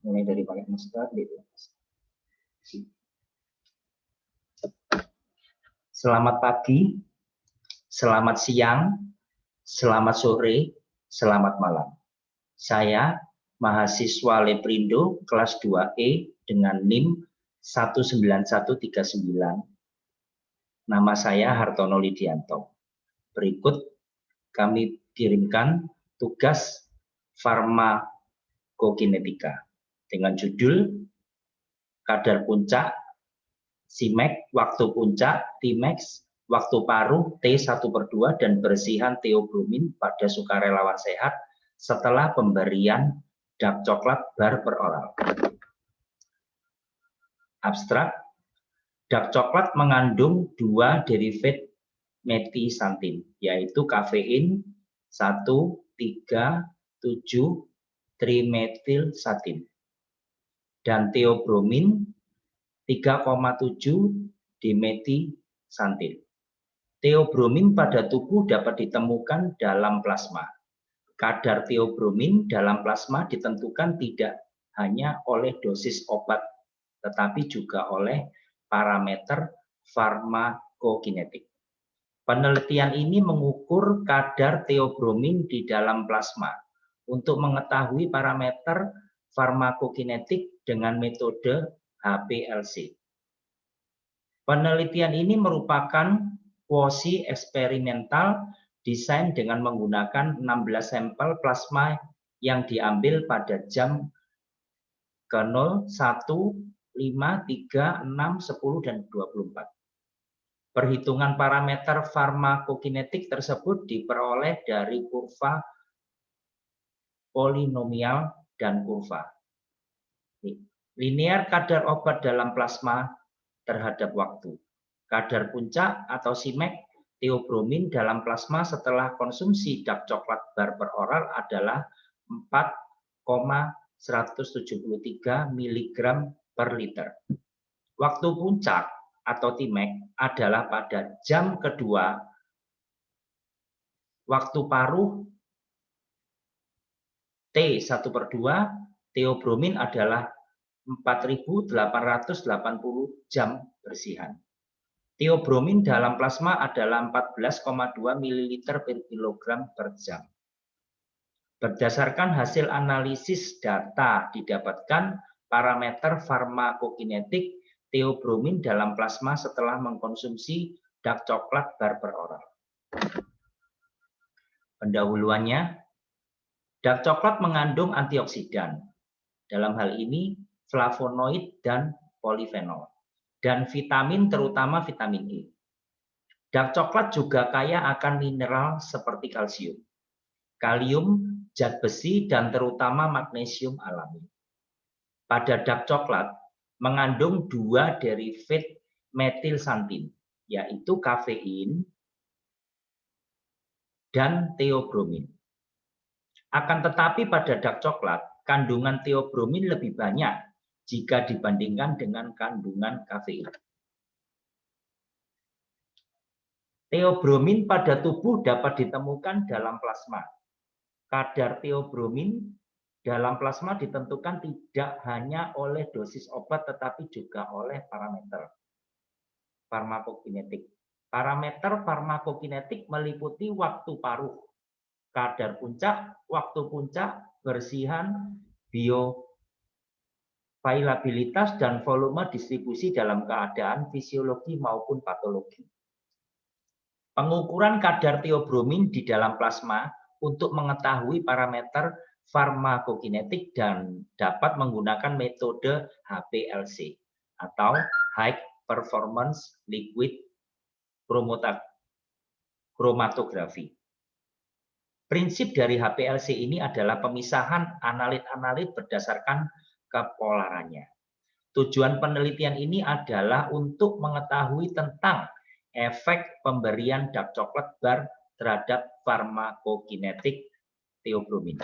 mulai dari pakai masker. Selamat pagi, selamat siang, selamat sore, selamat malam. Saya mahasiswa Leprindo kelas 2E dengan NIM 19139. Nama saya Hartono Lidianto. Berikut kami kirimkan tugas farmakokinetika dengan judul kadar puncak, Cmax, waktu puncak, Tmax, waktu paruh, T1/2, dan bersihan teobromin pada sukarelawan sehat setelah pemberian dark coklat bar per oral. Abstrak, dark coklat mengandung 2 derivat metisantin, yaitu kafein 1,3,7-trimetilsatin dan teobromin 3,7 dimetisantin. Teobromin pada tubuh dapat ditemukan dalam plasma. Kadar teobromin dalam plasma ditentukan tidak hanya oleh dosis obat, tetapi juga oleh parameter farmakokinetik. Penelitian ini mengukur kadar teobromin di dalam plasma untuk mengetahui parameter farmakokinetik dengan metode HPLC. Penelitian ini merupakan quasi eksperimental desain dengan menggunakan 16 sampel plasma yang diambil pada jam ke-0, 1, 5, 3, 6, 10, dan 24. Perhitungan parameter farmakokinetik tersebut diperoleh dari kurva polinomial dan kurva linear kadar obat dalam plasma terhadap waktu. Kadar puncak atau Cmax teobromin dalam plasma setelah konsumsi dark coklat bar per oral adalah 4,173 mg per liter. Waktu puncak atau Tmax adalah pada jam kedua. Waktu paruh T1/2 teobromin adalah 4.880 jam bersihan. Teobromin dalam plasma adalah 14,2 ml per kilogram per jam. Berdasarkan hasil analisis data didapatkan parameter farmakokinetik teobromin dalam plasma setelah mengkonsumsi dark coklat bar per oral. Pendahuluannya, dark coklat mengandung antioksidan, dalam hal ini flavonoid dan polifenol, dan vitamin terutama vitamin E. Dark coklat juga kaya akan mineral seperti kalsium, kalium, zat besi, dan terutama magnesium alami. Pada dark coklat mengandung 2 derivat metilsantin, yaitu kafein dan teobromin. Akan tetapi pada dark coklat kandungan teobromin lebih banyak jika dibandingkan dengan kandungan kafein. Teobromin pada tubuh dapat ditemukan dalam plasma. Kadar teobromin dalam plasma ditentukan tidak hanya oleh dosis obat tetapi juga oleh parameter farmakokinetik. Parameter farmakokinetik meliputi waktu paruh, kadar puncak, waktu puncak, bersihan, bioavailabilitas, dan volume distribusi dalam keadaan fisiologi maupun patologi. Pengukuran kadar teobromin di dalam plasma untuk mengetahui parameter farmakokinetik dan dapat menggunakan metode HPLC atau High Performance Liquid Chromatography. Prinsip dari HPLC ini adalah pemisahan analit-analit berdasarkan kepolarannya. Tujuan penelitian ini adalah untuk mengetahui tentang efek pemberian dark coklat bar terhadap farmakokinetik teobromin.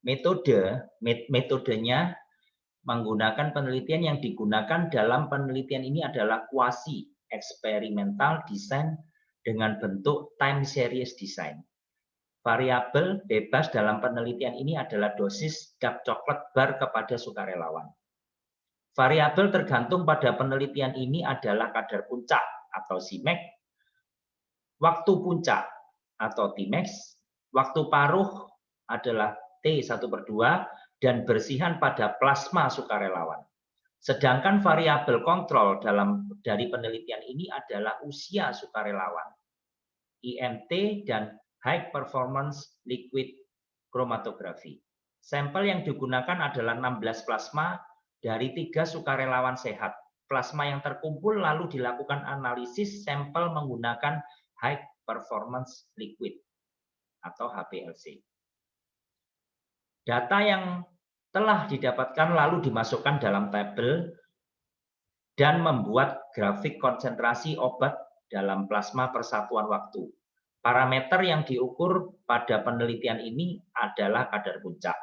Metodenya menggunakan penelitian yang digunakan dalam penelitian ini adalah quasi eksperimental design dengan bentuk time series design. Variabel bebas dalam penelitian ini adalah dosis dark chocolate bar kepada sukarelawan. Variabel tergantung pada penelitian ini adalah kadar puncak atau Cmax, waktu puncak atau Tmax, waktu paruh adalah T1/2, dan bersihan pada plasma sukarelawan. Sedangkan variabel kontrol dari penelitian ini adalah usia sukarelawan, IMT, dan High Performance Liquid Chromatography. Sampel yang digunakan adalah 16 plasma dari 3 sukarelawan sehat. Plasma yang terkumpul lalu dilakukan analisis sampel menggunakan High Performance Liquid atau HPLC. Data yang telah didapatkan lalu dimasukkan dalam tabel dan membuat grafik konsentrasi obat dalam plasma persatuan waktu. Parameter yang diukur pada penelitian ini adalah kadar puncak,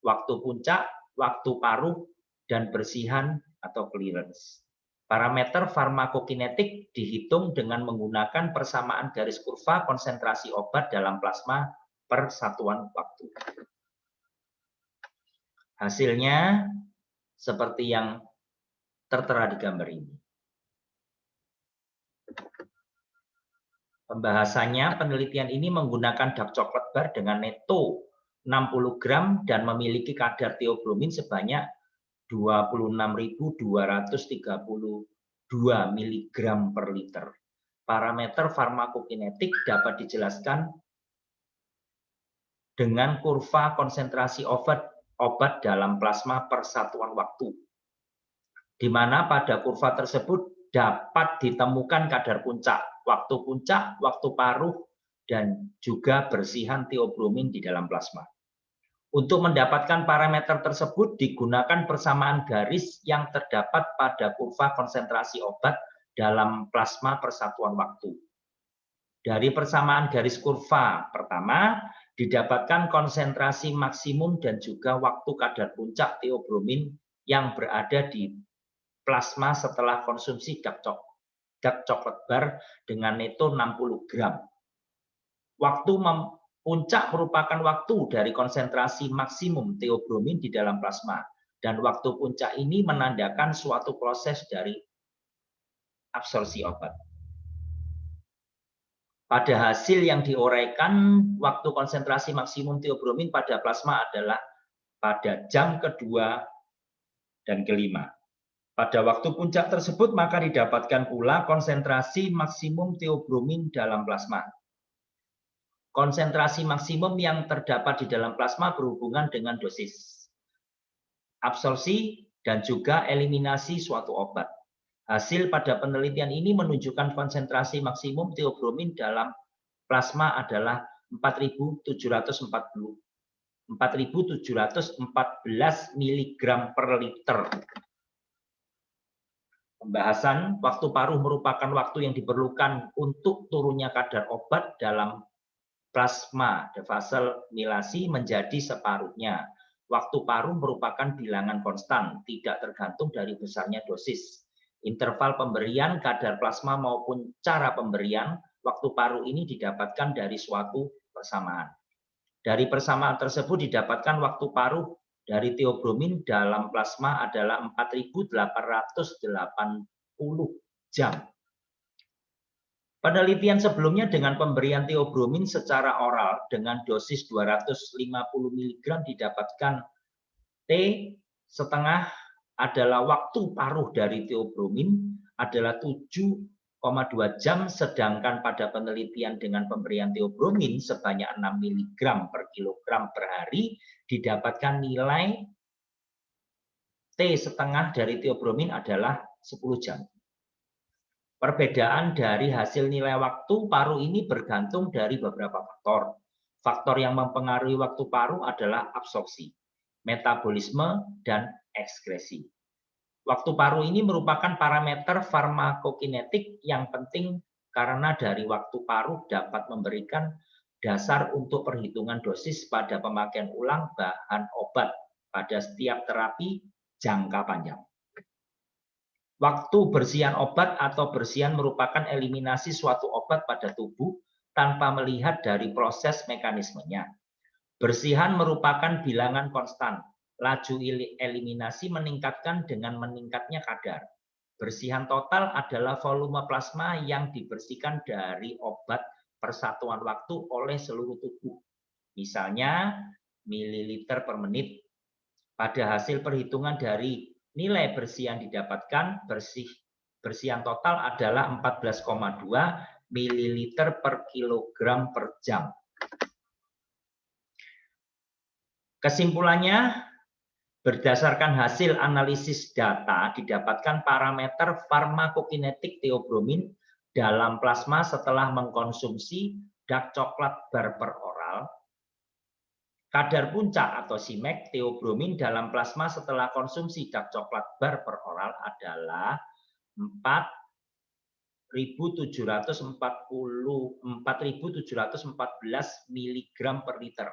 waktu paruh, dan bersihan atau clearance. Parameter farmakokinetik dihitung dengan menggunakan persamaan garis kurva konsentrasi obat dalam plasma per satuan waktu. Hasilnya seperti yang tertera di gambar ini. Pembahasannya, penelitian ini menggunakan dark chocolate bar dengan neto 60 gram dan memiliki kadar teobromin sebanyak 26.232 mg per liter. Parameter farmakokinetik dapat dijelaskan dengan kurva konsentrasi obat dalam plasma per satuan waktu, di mana pada kurva tersebut dapat ditemukan kadar puncak, waktu paruh, dan juga bersihan teobromin di dalam plasma. Untuk mendapatkan parameter tersebut digunakan persamaan garis yang terdapat pada kurva konsentrasi obat dalam plasma per satuan waktu. Dari persamaan garis kurva pertama didapatkan konsentrasi maksimum dan juga waktu kadar puncak teobromin yang berada di plasma setelah konsumsi dark chocolate bar dengan neto 60 gram. Waktu puncak merupakan waktu dari konsentrasi maksimum teobromin di dalam plasma, dan waktu puncak ini menandakan suatu proses dari absorpsi obat. Pada hasil yang diuraikan, waktu konsentrasi maksimum teobromin pada plasma adalah pada jam kedua dan kelima. Pada waktu puncak tersebut maka didapatkan pula konsentrasi maksimum teobromin dalam plasma. Konsentrasi maksimum yang terdapat di dalam plasma berhubungan dengan dosis, absorpsi, dan juga eliminasi suatu obat. Hasil pada penelitian ini menunjukkan konsentrasi maksimum teobromin dalam plasma adalah 4.714 mg per liter. Pembahasan, waktu paruh merupakan waktu yang diperlukan untuk turunnya kadar obat dalam plasma devaselnilasi menjadi separuhnya. Waktu paruh merupakan bilangan konstan, tidak tergantung dari besarnya dosis. Interval pemberian kadar plasma maupun cara pemberian waktu paruh ini didapatkan dari suatu persamaan. Dari persamaan tersebut didapatkan waktu paruh dari teobromin dalam plasma adalah 4.880 jam. Penelitian sebelumnya dengan pemberian teobromin secara oral dengan dosis 250 mg didapatkan T setengah adalah waktu paruh dari teobromin adalah 7,2 jam, sedangkan pada penelitian dengan pemberian teobromin sebanyak 6 mg per kilogram per hari didapatkan nilai T setengah dari teobromin adalah 10 jam. Perbedaan dari hasil nilai waktu paruh ini bergantung dari beberapa faktor. Faktor yang mempengaruhi waktu paruh adalah absorpsi, metabolisme, dan ekskresi. Waktu paruh ini merupakan parameter farmakokinetik yang penting karena dari waktu paruh dapat memberikan dasar untuk perhitungan dosis pada pemakaian ulang bahan obat pada setiap terapi jangka panjang. Waktu bersihan obat atau bersihan merupakan eliminasi suatu obat pada tubuh tanpa melihat dari proses mekanismenya. Bersihan merupakan bilangan konstan. Laju eliminasi meningkatkan dengan meningkatnya kadar. Bersihan total adalah volume plasma yang dibersihkan dari obat persatuan waktu oleh seluruh tubuh. Misalnya mililiter per menit. Pada hasil perhitungan dari nilai bersih yang didapatkan, bersihan total adalah 14,2 mililiter per kilogram per jam. Kesimpulannya, berdasarkan hasil analisis data, didapatkan parameter farmakokinetik teobromin dalam plasma setelah mengkonsumsi dark coklat bar per oral. Kadar puncak atau Cmax teobromin dalam plasma setelah konsumsi dark coklat bar per oral adalah 4.714 mg per liter.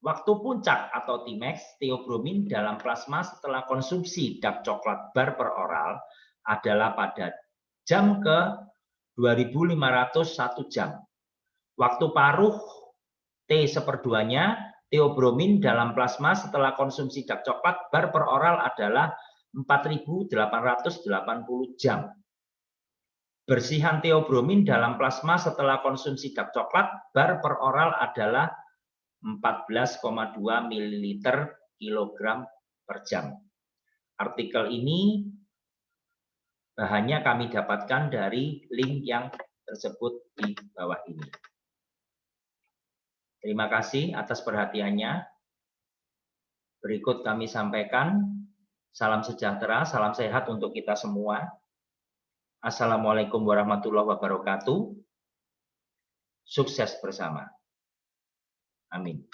Waktu puncak atau Tmax teobromin dalam plasma setelah konsumsi dark coklat bar per oral adalah pada jam ke 2501 jam. Waktu paruh T/2-nya teobromin dalam plasma setelah konsumsi dark coklat bar per oral adalah 4.880 jam. Bersihan teobromin dalam plasma setelah konsumsi dark coklat bar per oral adalah 14,2 ml kilogram per jam. Artikel ini bahannya kami dapatkan dari link yang tersebut di bawah ini. Terima kasih atas perhatiannya. Berikut kami sampaikan, salam sejahtera, salam sehat untuk kita semua. Assalamualaikum warahmatullahi wabarakatuh. Sukses bersama. Amin.